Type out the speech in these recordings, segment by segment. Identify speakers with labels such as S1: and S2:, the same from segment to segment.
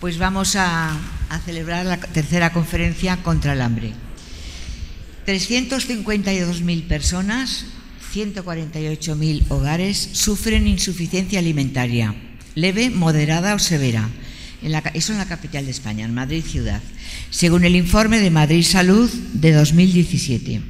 S1: Pues vamos a celebrar la tercera conferencia contra el hambre. 352.000 personas, 148.000 hogares sufren insuficiencia alimentaria, leve, moderada o severa. Eso en la capital de España, en Madrid ciudad, según el informe de Madrid Salud de 2017.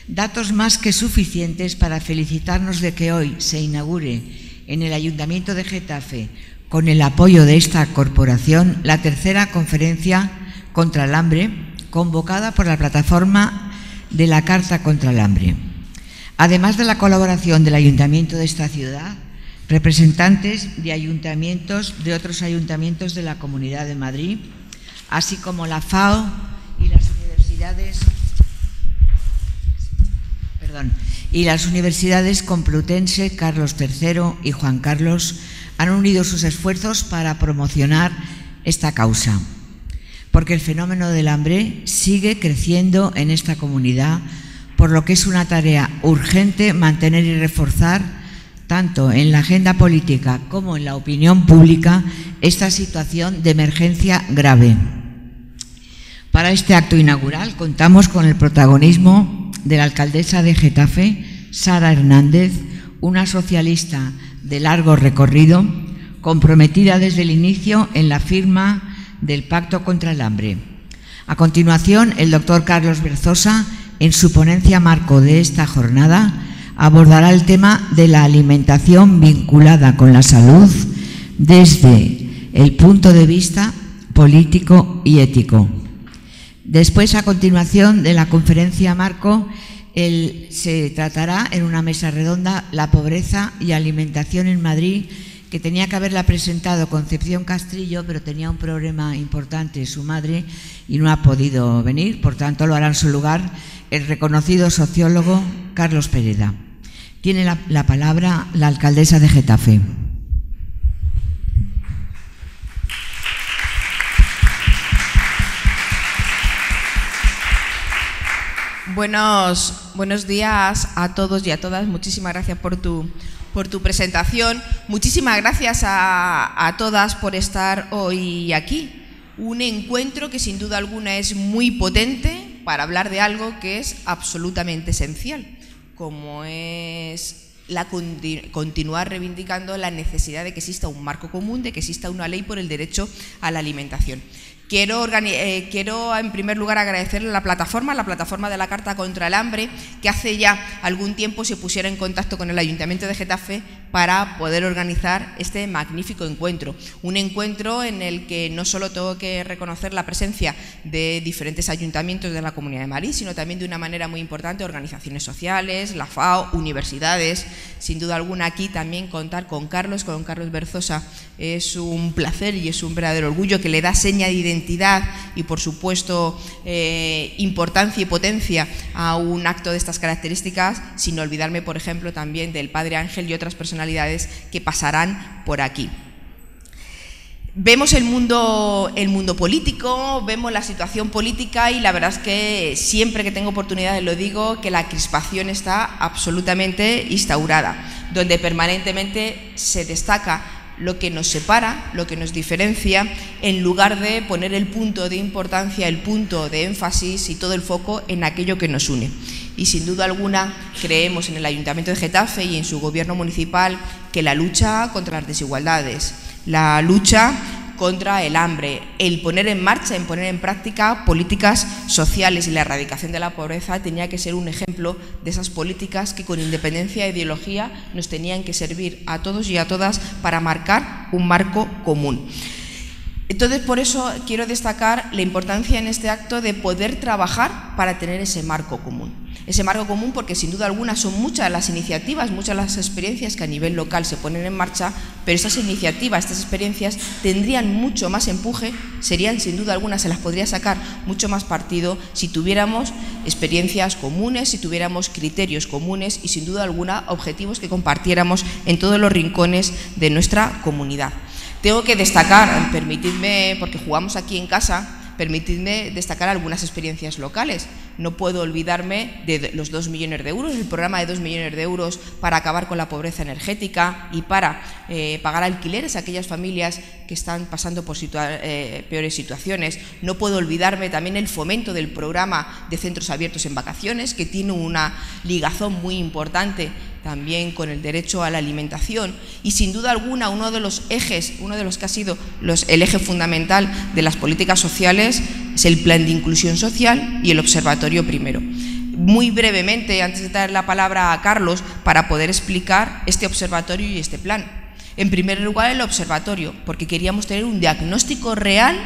S1: Datos más que suficientes para felicitarnos de que hoy se inaugure en el Ayuntamiento de Getafe, con el apoyo de esta corporación, la tercera conferencia contra el hambre, convocada por la plataforma de la Carta contra el Hambre. Además de la colaboración del Ayuntamiento de esta ciudad, representantes de ayuntamientos, de otros ayuntamientos de la Comunidad de Madrid, así como la FAO y las universidades Complutense, Carlos III y Juan Carlos han unido sus esfuerzos para promocionar esta causa, porque el fenómeno del hambre sigue creciendo en esta comunidad, por lo que es una tarea urgente mantener y reforzar, tanto en la agenda política como en la opinión pública, esta situación de emergencia grave. Para este acto inaugural contamos con el protagonismo de la alcaldesa de Getafe, Sara Hernández, una socialista de largo recorrido, comprometida desde el inicio en la firma del Pacto contra el Hambre. A continuación, el doctor Carlos Berzosa, en su ponencia marco de esta jornada, abordará el tema de la alimentación vinculada con la salud desde el punto de vista político y ético. Después, a continuación de la conferencia marco, se tratará en una mesa redonda la pobreza y alimentación en Madrid, que tenía que haberla presentado Concepción Castrillo, pero tenía un problema importante su madre y no ha podido venir, por tanto lo hará en su lugar el reconocido sociólogo Carlos Pereda. Tiene la palabra la alcaldesa de Getafe.
S2: Buenos días a todos y a todas. Muchísimas gracias por tu presentación. Muchísimas gracias a todas por estar hoy aquí. Un encuentro que sin duda alguna es muy potente para hablar de algo que es absolutamente esencial, como es continuar reivindicando la necesidad de que exista un marco común, de que exista una ley por el derecho a la alimentación. Quiero en primer lugar agradecerle a la plataforma de la Carta contra el Hambre, que hace ya algún tiempo se pusiera en contacto con el Ayuntamiento de Getafe para poder organizar este magnífico encuentro. Un encuentro en el que no solo tengo que reconocer la presencia de diferentes ayuntamientos de la Comunidad de Madrid, sino también de una manera muy importante organizaciones sociales, la FAO, universidades. Sin duda alguna aquí también contar con Carlos Berzosa es un placer y es un verdadero orgullo, que le da seña de identidad y, por supuesto, importancia y potencia a un acto de estas características, sin olvidarme, por ejemplo, también del Padre Ángel y otras personalidades que pasarán por aquí. Vemos el mundo político, vemos la situación política y la verdad es que siempre que tengo oportunidades lo digo, que la crispación está absolutamente instaurada, donde permanentemente se destaca lo que nos separa, lo que nos diferencia, en lugar de poner el punto de importancia, el punto de énfasis y todo el foco en aquello que nos une. Y sin duda alguna creemos en el Ayuntamiento de Getafe y en su gobierno municipal que la lucha contra las desigualdades, la lucha contra el hambre, el poner en marcha, en poner en práctica políticas sociales y la erradicación de la pobreza tenía que ser un ejemplo de esas políticas que, con independencia de ideología, nos tenían que servir a todos y a todas para marcar un marco común. Entonces, por eso quiero destacar la importancia en este acto de poder trabajar para tener ese marco común. Ese marco común porque sin duda alguna son muchas las iniciativas, muchas las experiencias que a nivel local se ponen en marcha, pero estas iniciativas, estas experiencias tendrían mucho más empuje, serían sin duda alguna, se las podría sacar mucho más partido si tuviéramos experiencias comunes, si tuviéramos criterios comunes y sin duda alguna objetivos que compartiéramos en todos los rincones de nuestra comunidad. Tengo que destacar, permitidme, porque jugamos aquí en casa, permitidme destacar algunas experiencias locales. No puedo olvidarme de los 2 millones de euros, el programa de 2 millones de euros para acabar con la pobreza energética y para pagar alquileres a aquellas familias que están pasando por peores situaciones. No puedo olvidarme también el fomento del programa de centros abiertos en vacaciones, que tiene una ligazón muy importante también con el derecho a la alimentación, y sin duda alguna uno de los ejes, uno de los que ha sido el eje fundamental de las políticas sociales es el Plan de Inclusión Social y el Observatorio Primero. Muy brevemente, antes de dar la palabra a Carlos, para poder explicar este observatorio y este plan. En primer lugar, el observatorio, porque queríamos tener un diagnóstico real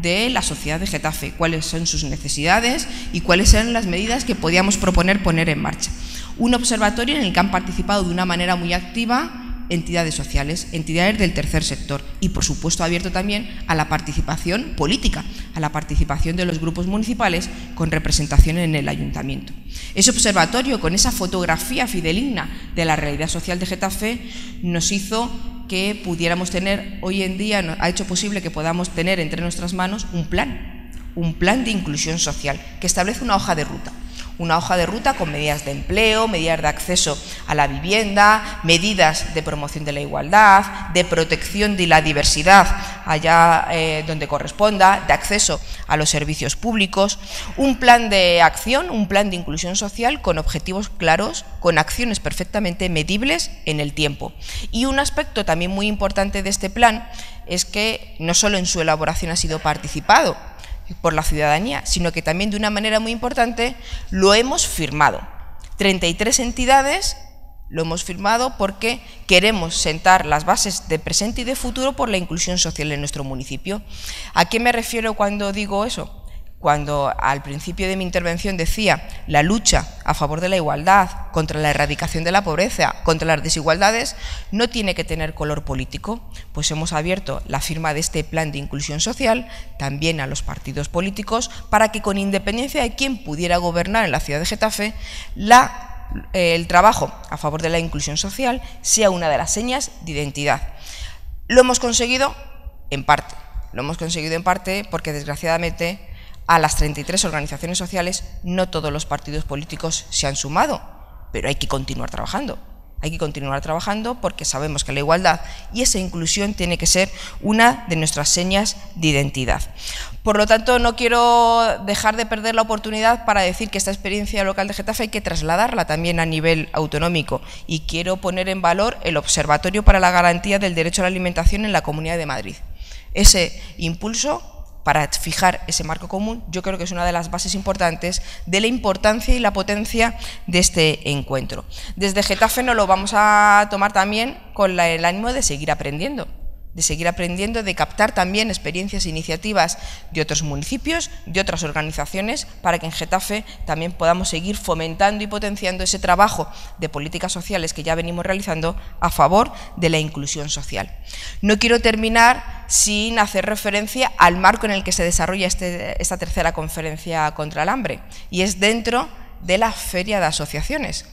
S2: de la sociedad de Getafe, cuáles son sus necesidades y cuáles eran las medidas que podíamos poner en marcha. Un observatorio en el que han participado de una manera muy activa entidades sociales, entidades del tercer sector y, por supuesto, abierto también a la participación política, a la participación de los grupos municipales con representación en el ayuntamiento. Ese observatorio, con esa fotografía fidedigna de la realidad social de Getafe, nos hizo que pudiéramos tener, hoy en día, ha hecho posible que podamos tener entre nuestras manos un plan de inclusión social que establece una hoja de ruta. Una hoja de ruta con medidas de empleo, medidas de acceso a la vivienda, medidas de promoción de la igualdad, de protección de la diversidad allá donde corresponda, de acceso a los servicios públicos, un plan de acción, un plan de inclusión social con objetivos claros, con acciones perfectamente medibles en el tiempo. Y un aspecto también muy importante de este plan es que no solo en su elaboración ha sido participado por la ciudadanía, sino que también de una manera muy importante lo hemos firmado. 33 entidades lo hemos firmado porque queremos sentar las bases de presente y de futuro por la inclusión social en nuestro municipio. ¿A qué me refiero cuando digo eso? Cuando al principio de mi intervención decía la lucha a favor de la igualdad, contra la erradicación de la pobreza, contra las desigualdades, no tiene que tener color político, pues hemos abierto la firma de este plan de inclusión social también a los partidos políticos para que, con independencia de quién pudiera gobernar en la ciudad de Getafe, el trabajo a favor de la inclusión social sea una de las señas de identidad. Lo hemos conseguido en parte, porque desgraciadamente a las 33 organizaciones sociales no todos los partidos políticos se han sumado, pero hay que continuar trabajando. Hay que continuar trabajando porque sabemos que la igualdad y esa inclusión tiene que ser una de nuestras señas de identidad. Por lo tanto, no quiero dejar de perder la oportunidad para decir que esta experiencia local de Getafe hay que trasladarla también a nivel autonómico, y quiero poner en valor el Observatorio para la Garantía del Derecho a la Alimentación en la Comunidad de Madrid. Ese impulso para fijar ese marco común, yo creo que es una de las bases importantes de la importancia y la potencia de este encuentro. Desde Getafe nos lo vamos a tomar también con el ánimo de seguir aprendiendo, de captar también experiencias e iniciativas de otros municipios, de otras organizaciones, para que en Getafe también podamos seguir fomentando y potenciando ese trabajo de políticas sociales que ya venimos realizando a favor de la inclusión social. No quiero terminar sin hacer referencia al marco en el que se desarrolla esta tercera conferencia contra el hambre, y es dentro de la Feria de Asociaciones,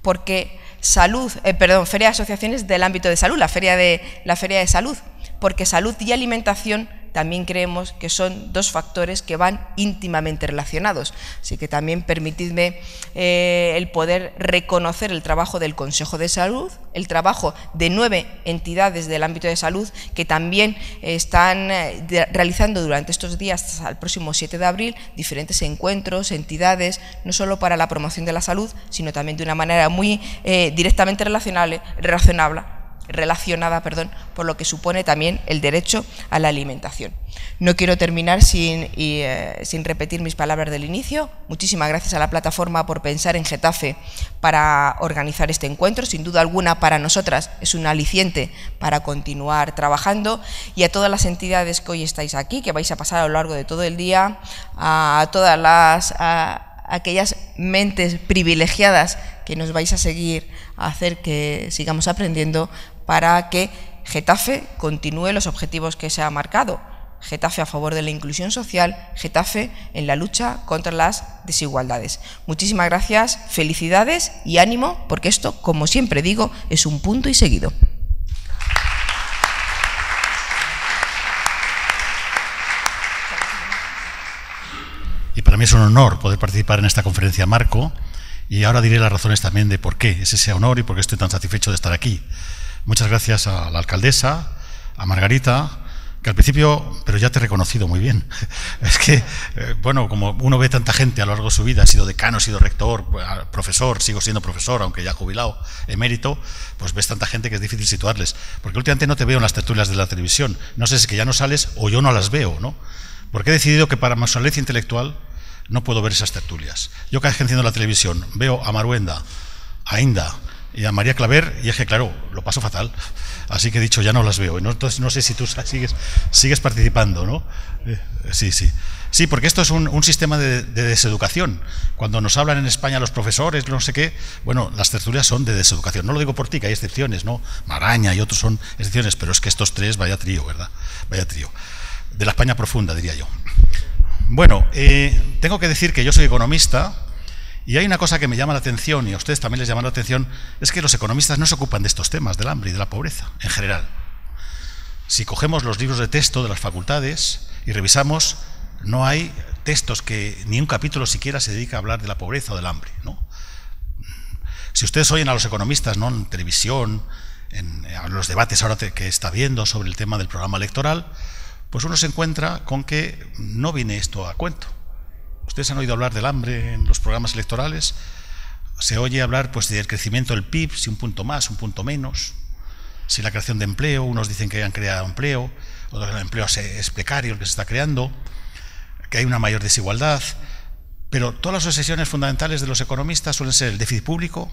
S2: porque Feria de Asociaciones del ámbito de salud, la Feria de Salud, porque salud y alimentación también creemos que son dos factores que van íntimamente relacionados. Así que también permitidme el poder reconocer el trabajo del Consejo de Salud, el trabajo de 9 entidades del ámbito de salud que también están realizando durante estos días hasta el próximo 7 de abril diferentes encuentros, entidades, no solo para la promoción de la salud, sino también de una manera muy directamente relacionada, por lo que supone también el derecho a la alimentación. No quiero terminar sin repetir mis palabras del inicio. Muchísimas gracias a la plataforma por pensar en Getafe para organizar este encuentro. Sin duda alguna, para nosotras es un aliciente para continuar trabajando, y a todas las entidades que hoy estáis aquí, que vais a pasar a lo largo de todo el día, a todas aquellas mentes privilegiadas que nos vais a seguir a hacer que sigamos aprendiendo para que Getafe continúe los objetivos que se ha marcado. Getafe a favor de la inclusión social, Getafe en la lucha contra las desigualdades. Muchísimas gracias, felicidades y ánimo, porque esto, como siempre digo, es un punto y seguido.
S3: Y para mí es un honor poder participar en esta conferencia marco, y ahora diré las razones también de por qué es ese honor y por qué estoy tan satisfecho de estar aquí. Muchas gracias a la alcaldesa, a Margarita, que al principio, pero ya te he reconocido muy bien. Es que, bueno, como uno ve tanta gente a lo largo de su vida, ha sido decano, ha sido rector, profesor, sigo siendo profesor, aunque ya jubilado, emérito, pues ves tanta gente que es difícil situarles. Porque últimamente no te veo en las tertulias de la televisión. No sé si es que ya no sales o yo no las veo, ¿no? Porque he decidido que para mi solvencia intelectual no puedo ver esas tertulias. Yo cada vez que enciendo la televisión veo a Maruenda, a Inda y a María Claver, y es que claro, lo paso fatal. Así que he dicho, ya no las veo. Entonces no sé si tú sigues participando, ¿no? Sí. Sí, porque esto es un sistema de deseducación. Cuando nos hablan en España los profesores, no sé qué, bueno, las tertulias son de deseducación. No lo digo por ti, que hay excepciones, ¿no? Maraña y otros son excepciones, pero es que estos tres, vaya trío, ¿verdad? Vaya trío. De la España profunda, diría yo. Bueno, tengo que decir que yo soy economista. Y hay una cosa que me llama la atención, y a ustedes también les llama la atención, es que los economistas no se ocupan de estos temas, del hambre y de la pobreza, en general. Si cogemos los libros de texto de las facultades y revisamos, no hay textos que ni un capítulo siquiera se dedica a hablar de la pobreza o del hambre, ¿no? Si ustedes oyen a los economistas, ¿no?, en televisión, en los debates ahora que está viendo sobre el tema del programa electoral, pues uno se encuentra con que no viene esto a cuento. Ustedes han oído hablar del hambre en los programas electorales. Se oye hablar pues del crecimiento del PIB, si un punto más, un punto menos, si la creación de empleo, unos dicen que han creado empleo, otros que el empleo es precario el que se está creando, que hay una mayor desigualdad, pero todas las obsesiones fundamentales de los economistas suelen ser el déficit público,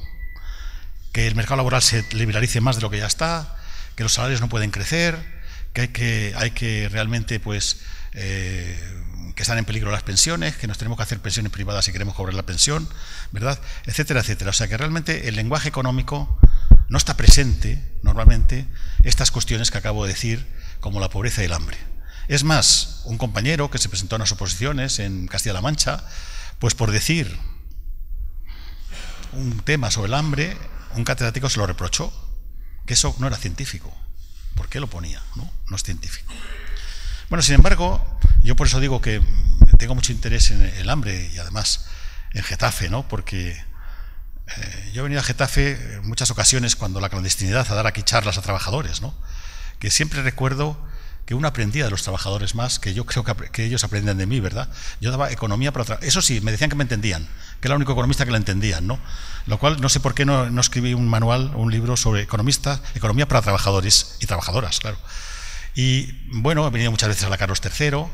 S3: que el mercado laboral se liberalice más de lo que ya está, que los salarios no pueden crecer, que hay que realmente pues que están en peligro las pensiones, que nos tenemos que hacer pensiones privadas si queremos cobrar la pensión, ¿verdad? Etcétera, etcétera. O sea que realmente el lenguaje económico no está presente, normalmente, estas cuestiones que acabo de decir, como la pobreza y el hambre. Es más, un compañero que se presentó en las oposiciones en Castilla-La Mancha, pues por decir un tema sobre el hambre, un catedrático se lo reprochó, que eso no era científico. ¿Por qué lo ponía? No es científico. Bueno, sin embargo, yo por eso digo que tengo mucho interés en el hambre y además en Getafe, ¿no? Porque yo he venido a Getafe en muchas ocasiones cuando la clandestinidad a dar aquí charlas a trabajadores, ¿no? Que siempre recuerdo que uno aprendía de los trabajadores más que yo creo que ellos aprenden de mí, ¿verdad? Yo daba economía para eso sí, me decían que me entendían, que era el único economista que la entendían, ¿no? Lo cual no sé por qué no escribí un manual o un libro sobre economía para trabajadores y trabajadoras, claro. Y bueno, he venido muchas veces a la Carlos III,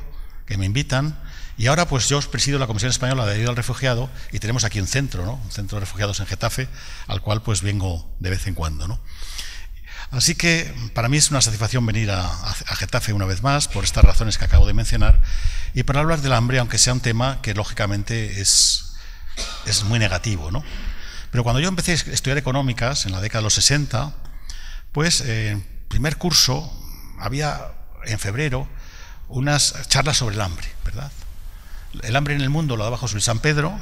S3: que me invitan, y ahora pues yo presido la Comisión Española de Ayuda al Refugiado y tenemos aquí un centro, ¿no? Un centro de refugiados en Getafe, al cual pues vengo de vez en cuando, ¿no? Así que para mí es una satisfacción venir a Getafe una vez más, por estas razones que acabo de mencionar, y para hablar del hambre, aunque sea un tema que lógicamente es muy negativo, ¿no? Pero cuando yo empecé a estudiar económicas, en la década de los 60, pues en primer curso había en febrero unas charlas sobre el hambre, ¿verdad? El hambre en el mundo lo daba José Luis San Pedro,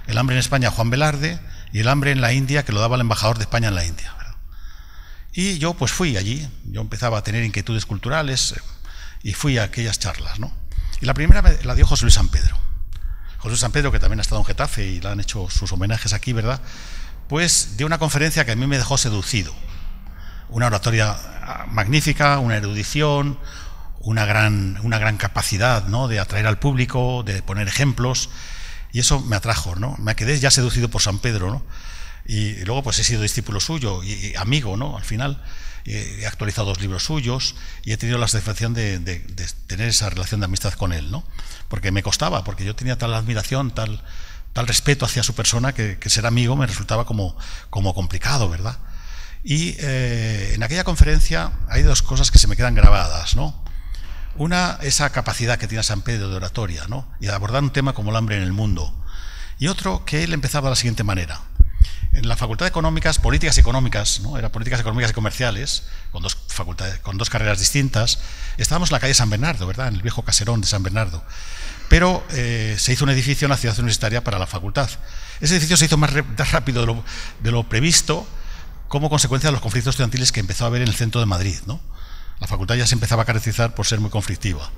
S3: el hambre en España Juan Velarde, y el hambre en la India que lo daba el embajador de España en la India, ¿verdad? Y yo pues fui allí, yo empezaba a tener inquietudes culturales y fui a aquellas charlas, ¿no? Y la primera la dio José Luis San Pedro. José Luis San Pedro, que también ha estado en Getafe y le han hecho sus homenajes aquí, ¿verdad? Pues dio una conferencia que a mí me dejó seducido. Una oratoria magnífica, una erudición, una gran capacidad, ¿no?, de atraer al público, de poner ejemplos, y eso me atrajo, ¿no? Me quedé ya seducido por San Pedro, ¿no? Y luego pues he sido discípulo suyo y amigo, ¿no? Al final he actualizado 2 libros suyos y he tenido la satisfacción de tener esa relación de amistad con él, ¿no? Porque me costaba, porque yo tenía tal admiración, tal respeto hacia su persona que ser amigo me resultaba como complicado, ¿verdad? Y en aquella conferencia hay 2 cosas que se me quedan grabadas, ¿no? Una, esa capacidad que tiene San Pedro de oratoria, ¿no?, y de abordar un tema como el hambre en el mundo. Y otro, que él empezaba de la siguiente manera. En la Facultad de Económicas, Políticas Económicas, ¿no?, era Políticas Económicas y Comerciales, con 2 carreras distintas. Estábamos en la calle San Bernardo, ¿verdad?, en el viejo caserón de San Bernardo. Pero se hizo un edificio en la ciudad universitaria para la facultad. Ese edificio se hizo más rápido de lo previsto, como consecuencia de los conflictos estudiantiles que empezó a haber en el centro de Madrid, ¿no? La facultad ya se empezaba a caracterizar por ser muy conflictiva.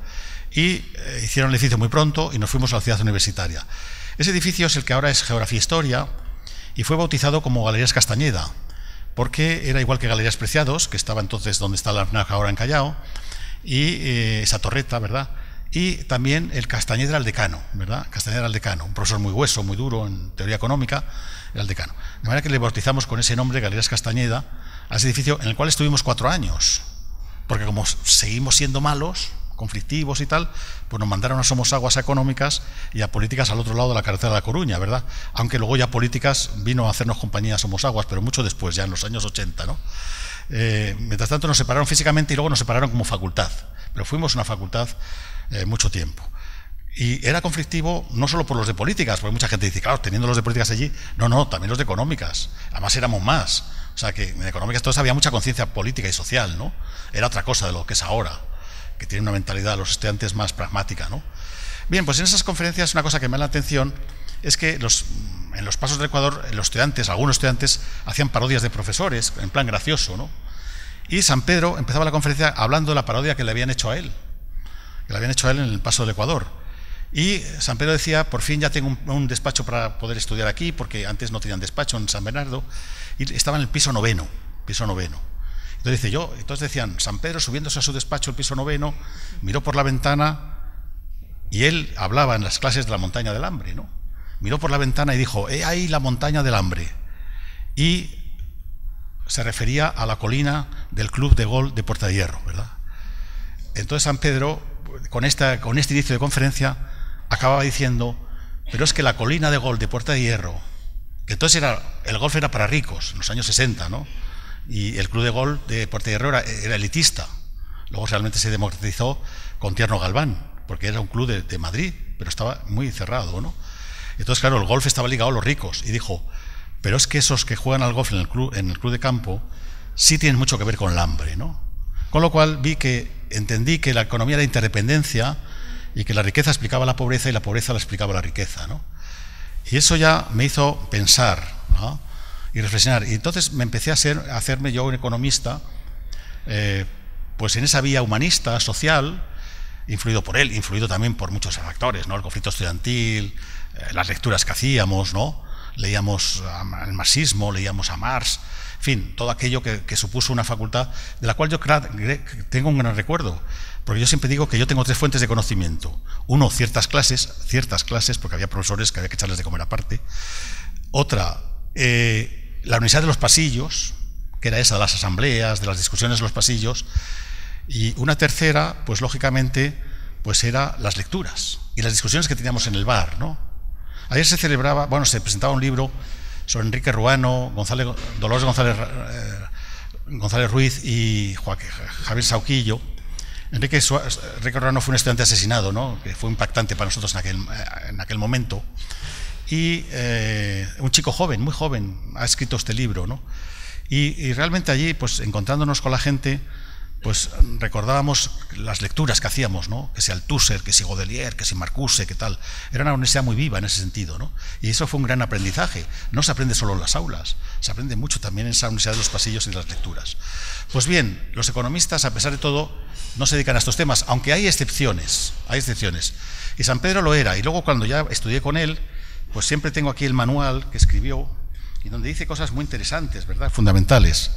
S3: Y hicieron el edificio muy pronto y nos fuimos a la ciudad universitaria. Ese edificio es el que ahora es Geografía e Historia y fue bautizado como Galerías Castañeda, porque era igual que Galerías Preciados, que estaba entonces donde está la FNAC ahora en Callao, y esa torreta, ¿verdad? Y también el Castañeda era el decano, ¿verdad? Castañeda era el decano, un profesor muy hueso, muy duro en teoría económica, era el decano. De manera que le bautizamos con ese nombre, Galerías Castañeda, a ese edificio en el cual estuvimos 4 años, porque como seguimos siendo malos, conflictivos y tal, pues nos mandaron a Somosaguas Económicas y a Políticas al otro lado de la carretera de La Coruña, ¿verdad? Aunque luego ya Políticas vino a hacernos compañía a Somosaguas, pero mucho después, ya en los años 80, ¿no? Mientras tanto nos separaron físicamente y luego nos separaron como facultad, pero fuimos una facultad mucho tiempo. Y era conflictivo no solo por los de Políticas, porque mucha gente dice, claro, teniendo los de Políticas allí, no, también los de Económicas, además éramos más, o sea que en Económicas todos había mucha conciencia política y social, ¿no? Era otra cosa de lo que es ahora, que tiene una mentalidad los estudiantes más pragmática, ¿no? Bien, pues en esas conferencias una cosa que me da la atención es que en los pasos del Ecuador los estudiantes, algunos estudiantes, hacían parodias de profesores, en plan gracioso, ¿no? Y San Pedro empezaba la conferencia hablando de la parodia que le habían hecho a él, en el paso del Ecuador. Y San Pedro decía, por fin ya tengo un despacho para poder estudiar aquí, porque antes no tenían despacho en San Bernardo, y estaba en el piso noveno. Entonces decían, San Pedro subiéndose a su despacho, el piso noveno, miró por la ventana y él hablaba en las clases de la montaña del hambre, ¿no? Miró por la ventana y dijo, ahí la montaña del hambre. Y se refería a la colina del Club de Golf de Puerta de Hierro, ¿verdad? Entonces San Pedro, con este inicio de conferencia, acababa diciendo, pero es que la colina de golf de Puerta de Hierro, que entonces el golf era para ricos, en los años 60, ¿no? Y el club de golf de Puerta de Hierro era elitista. Luego realmente se democratizó con Tierno Galván, porque era un club de Madrid, pero estaba muy cerrado, ¿no? Entonces, claro, el golf estaba ligado a los ricos, y dijo, pero es que esos que juegan al golf en el club de campo sí tienen mucho que ver con el hambre, ¿no? Con lo cual entendí que la economía era interdependencia y que la riqueza explicaba la pobreza y la pobreza la explicaba la riqueza, ¿no? Y eso ya me hizo pensar, ¿no? Y reflexionar. Y entonces me empecé a hacerme yo un economista, pues en esa vía humanista, social, influido por él, influido también por muchos factores, ¿no? El conflicto estudiantil, las lecturas que hacíamos, ¿no? Leíamos el marxismo, leíamos a Marx, en fin, todo aquello que supuso una facultad de la cual yo tengo un gran recuerdo, porque yo siempre digo que yo tengo 3 fuentes de conocimiento. Uno, ciertas clases, porque había profesores que había que echarles de comer aparte. Otra, la Universidad de los Pasillos, que era esa de las asambleas, de las discusiones de los pasillos. Y una tercera, pues lógicamente, pues era las lecturas y las discusiones que teníamos en el bar, ¿no? Ayer se presentaba un libro sobre Enrique Ruano, Dolores González Ruiz y Javier Sauquillo. Enrique Ruano fue un estudiante asesinado, ¿no? Que fue impactante para nosotros en aquel momento. Y un chico joven, muy joven, ha escrito este libro, ¿no? Y realmente allí, pues encontrándonos con la gente, pues recordábamos las lecturas que hacíamos, ¿no? Que si Althusser, que si Godelier, que si Marcuse, que tal. Era una universidad muy viva en ese sentido, ¿no? Y eso fue un gran aprendizaje. No se aprende solo en las aulas, se aprende mucho también en esa Universidad de los Pasillos y de las lecturas. Pues bien, los economistas, a pesar de todo, no se dedican a estos temas, aunque hay excepciones. Y San Pedro lo era. Y luego cuando ya estudié con él, pues siempre tengo aquí el manual que escribió y donde dice cosas muy interesantes, ¿verdad? Fundamentales.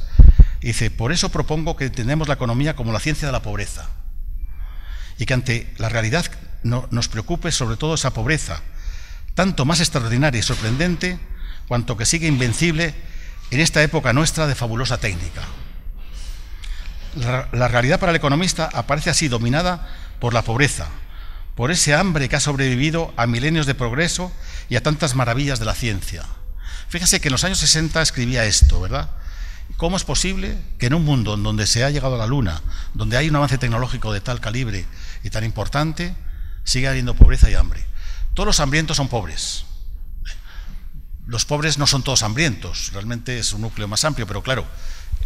S3: Dice, por eso propongo que entendamos la economía como la ciencia de la pobreza y que ante la realidad nos preocupe sobre todo esa pobreza, tanto más extraordinaria y sorprendente cuanto que sigue invencible en esta época nuestra de fabulosa técnica. La realidad para el economista aparece así dominada por la pobreza, por ese hambre que ha sobrevivido a milenios de progreso y a tantas maravillas de la ciencia. Fíjese que en los años 60 escribía esto, ¿verdad? ¿Cómo es posible que en un mundo en donde se ha llegado a la Luna, donde hay un avance tecnológico de tal calibre y tan importante, siga habiendo pobreza y hambre? Todos los hambrientos son pobres. Los pobres no son todos hambrientos, realmente es un núcleo más amplio, pero claro,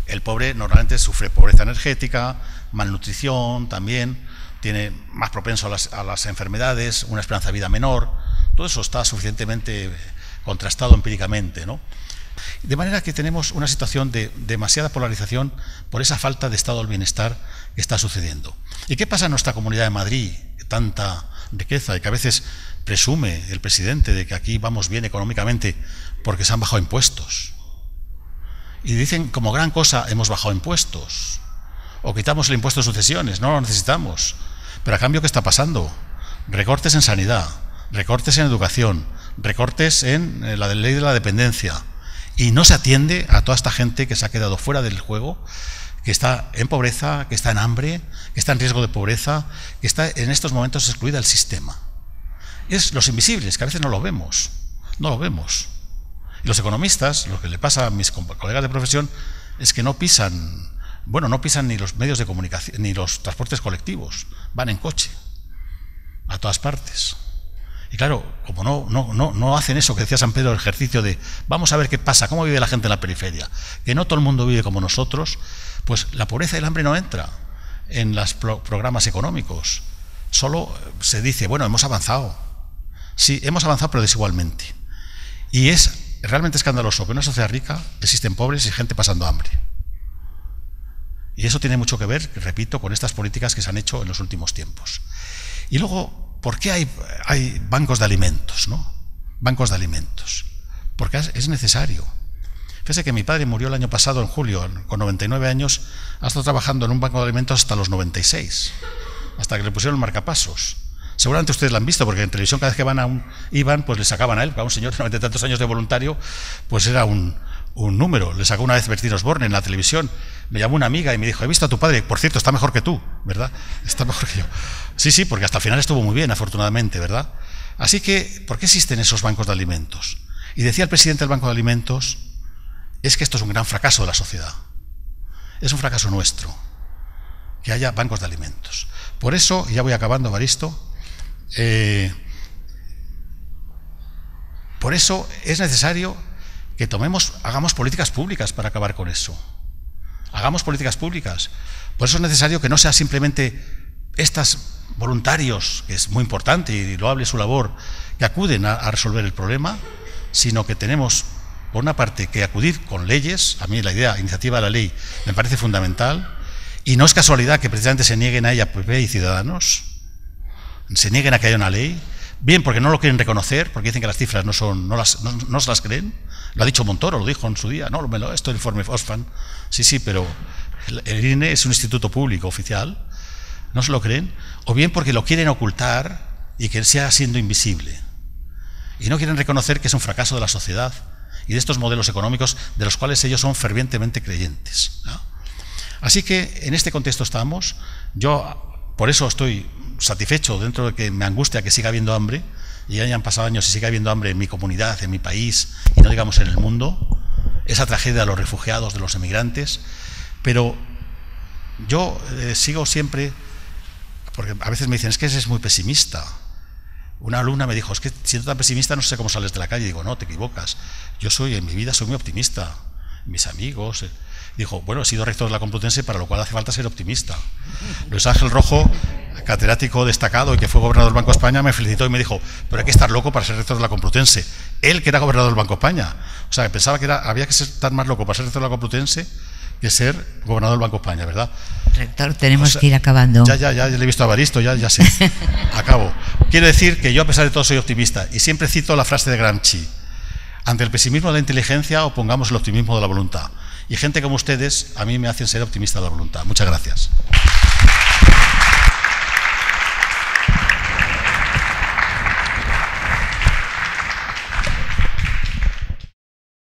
S3: el pobre normalmente sufre pobreza energética, malnutrición también, tiene más propenso a las enfermedades, una esperanza de vida menor. Todo eso está suficientemente contrastado empíricamente, ¿no? De manera que tenemos una situación de demasiada polarización por esa falta de estado del bienestar que está sucediendo. ¿Y qué pasa en nuestra Comunidad de Madrid? Tanta riqueza y que a veces presume el presidente de que aquí vamos bien económicamente porque se han bajado impuestos. Y dicen como gran cosa, hemos bajado impuestos, o quitamos el impuesto de sucesiones, no lo necesitamos. Pero a cambio, ¿qué está pasando? Recortes en sanidad, recortes en educación, recortes en la ley de la dependencia. Y no se atiende a toda esta gente que se ha quedado fuera del juego, que está en pobreza, que está en hambre, que está en riesgo de pobreza, que está en estos momentos excluida del sistema. Es los invisibles, que a veces no lo vemos, no lo vemos. Y los economistas, lo que le pasa a mis colegas de profesión, es que no pisan ni los medios de comunicación, ni los transportes colectivos, van en coche, a todas partes. Y claro, como no hacen eso que decía San Pedro, el ejercicio de vamos a ver qué pasa, cómo vive la gente en la periferia, que no todo el mundo vive como nosotros, pues la pobreza y el hambre no entra en los programas económicos. Solo se dice, bueno, hemos avanzado. Sí, hemos avanzado, pero desigualmente. Y es realmente escandaloso que en una sociedad rica existen pobres y gente pasando hambre. Y eso tiene mucho que ver, repito, con estas políticas que se han hecho en los últimos tiempos. Y luego, ¿por qué hay bancos de alimentos, no? Bancos de alimentos. Porque es necesario. Fíjese que mi padre murió el año pasado, en julio, con 99 años, ha estado trabajando en un banco de alimentos hasta los 96, hasta que le pusieron el marcapasos. Seguramente ustedes lo han visto, porque en televisión cada vez que iban, pues le sacaban a él, a un señor de 90 y tantos años de voluntario, pues era un número. Le sacó una vez Bertín Osborne en la televisión, me llamó una amiga y me dijo, he visto a tu padre, por cierto, está mejor que tú, ¿verdad? Está mejor que yo. Sí, porque hasta el final estuvo muy bien, afortunadamente, ¿verdad? Así que, ¿por qué existen esos bancos de alimentos? Y decía el presidente del Banco de Alimentos, es que esto es un gran fracaso de la sociedad. Es un fracaso nuestro, que haya bancos de alimentos. Por eso, y ya voy acabando, Evaristo, por eso es necesario que hagamos políticas públicas para acabar con eso. Hagamos políticas públicas. Por eso es necesario que no sea simplemente estos voluntarios, que es muy importante y loable su labor, que acuden a resolver el problema, sino que tenemos, por una parte, que acudir con leyes. A mí la iniciativa de la ley me parece fundamental, y no es casualidad que precisamente se nieguen a ella PP y Ciudadanos, se nieguen a que haya una ley, bien porque no lo quieren reconocer, porque dicen que las cifras no se las creen. Lo ha dicho Montoro, lo dijo en su día, esto es el informe Oxfam, sí, pero el INE es un instituto público oficial, no se lo creen, o bien porque lo quieren ocultar y que sea siendo invisible, y no quieren reconocer que es un fracaso de la sociedad y de estos modelos económicos de los cuales ellos son fervientemente creyentes, ¿no? Así que en este contexto estamos. Yo por eso estoy satisfecho, dentro de que me angustia que siga habiendo hambre, y hayan pasado años y siga habiendo hambre en mi comunidad, en mi país, y no digamos en el mundo, esa tragedia de los refugiados, de los emigrantes. Pero yo sigo siempre, porque a veces me dicen, es que eres muy pesimista. Una alumna me dijo, es que siendo tan pesimista no sé cómo sales de la calle. Y digo, no, te equivocas, en mi vida soy muy optimista, mis amigos. Dijo, bueno, he sido rector de la Complutense, para lo cual hace falta ser optimista. Luis Ángel Rojo, catedrático destacado y que fue gobernador del Banco de España, me felicitó y me dijo, pero hay que estar loco para ser rector de la Complutense. Él, que era gobernador del Banco de España. O sea, pensaba que había que estar más loco para ser rector de la Complutense que ser gobernador del Banco de España, ¿verdad?
S1: Rector, tenemos que ir acabando.
S3: Ya le he visto a Evaristo, ya sé. Acabo. Quiero decir que yo, a pesar de todo, soy optimista, y siempre cito la frase de Gramsci: ante el pesimismo de la inteligencia opongamos el optimismo de la voluntad. Y gente como ustedes a mí me hacen ser optimista de la voluntad. Muchas gracias.